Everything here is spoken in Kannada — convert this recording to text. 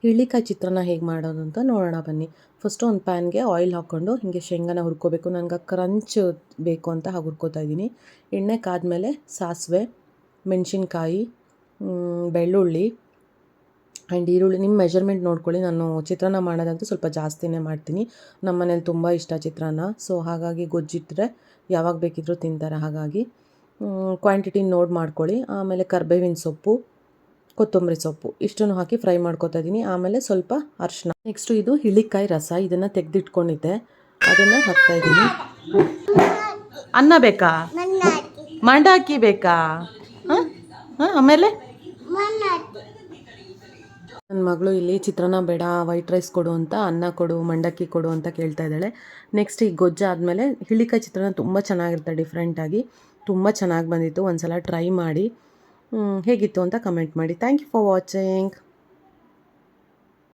ಹಿಳ್ಳಿಕಾಯಿ ಚಿತ್ರಾನ್ನ ಹೇಗೆ ಮಾಡೋದು ಅಂತ ನೋಡೋಣ ಬನ್ನಿ. ಫಸ್ಟು ಒಂದು ಪ್ಯಾನ್ಗೆ ಆಯಿಲ್ ಹಾಕ್ಕೊಂಡು ಹೀಗೆ ಶೇಂಗಾನ ಹುರ್ಕೋಬೇಕು. ನನಗೆ ಕ್ರಂಚ್ ಬೇಕು ಅಂತ ಹಾಗೆ ಹುರ್ಕೋತಾ ಇದ್ದೀನಿ. ಎಣ್ಣೆ ಕಾದ್ಮೇಲೆ ಸಾಸಿವೆ, ಮೆಣಸಿನ್ಕಾಯಿ, ಬೆಳ್ಳುಳ್ಳಿ ಆ್ಯಂಡ್ ಈರುಳ್ಳಿ ನಿಮ್ಮ ಮೆಜರ್ಮೆಂಟ್ ನೋಡ್ಕೊಳ್ಳಿ. ನಾನು ಚಿತ್ರಾನ್ನ ಮಾಡೋದಂತೂ ಸ್ವಲ್ಪ ಜಾಸ್ತಿನೇ ಮಾಡ್ತೀನಿ. ನಮ್ಮ ಮನೇಲಿ ತುಂಬ ಇಷ್ಟ ಚಿತ್ರಾನ್ನ. ಸೊ ಹಾಗಾಗಿ ಗೊಜ್ಜಿಟ್ಟರೆ ಯಾವಾಗ ಬೇಕಿದ್ರೂ ತಿಂತಾರೆ. ಹಾಗಾಗಿ ಕ್ವಾಂಟಿಟಿ ನೋಡಿ ಮಾಡ್ಕೊಳ್ಳಿ. ಆಮೇಲೆ ಕರ್ಬೇವಿನ ಸೊಪ್ಪು, ಕೊತ್ತಂಬರಿ ಸೊಪ್ಪು ಇಷ್ಟನ್ನು ಹಾಕಿ ಫ್ರೈ ಮಾಡ್ಕೊತಾ ಇದ್ದೀನಿ. ಆಮೇಲೆ ಸ್ವಲ್ಪ ಅರಿಶಿನ. ನೆಕ್ಸ್ಟು ಇದು ಹಿಳ್ಳಿಕಾಯಿ ರಸ, ಇದನ್ನು ತೆಗೆದಿಟ್ಕೊಂಡಿದ್ದೆ, ಅದನ್ನು ಹಾಕ್ತಾ ಇದ್ದೀನಿ. ಅನ್ನ ಬೇಕಾ? ಮಂಡಾಕಿ ಬೇಕಾ? ಹಾಂ ಹಾಂ ಆಮೇಲೆ ನನ್ನ ಮಗಳು ಇಲ್ಲಿ ಚಿತ್ರಾನ್ನ ಬೇಡ ವೈಟ್ ರೈಸ್ ಕೊಡು ಅಂತ, ಅನ್ನ ಕೊಡು, ಮಂಡಕ್ಕಿ ಕೊಡು ಅಂತ ಕೇಳ್ತಾ ಇದ್ದಾಳೆ. ನೆಕ್ಸ್ಟ್ ಈ ಗೊಜ್ಜು ಆದಮೇಲೆ ಹಿಳ್ಳಿಕಾಯಿ ಚಿತ್ರಾನ್ನ ತುಂಬ ಚೆನ್ನಾಗಿರುತ್ತೆ, ಡಿಫ್ರೆಂಟಾಗಿ ತುಂಬ ಚೆನ್ನಾಗಿ ಬಂದಿತ್ತು. ಒಂದು ಸಲ ಟ್ರೈ ಮಾಡಿ ಹೇಗಿತ್ತು ಅಂತ ಕಮೆಂಟ್ ಮಾಡಿ. Thank you for watching.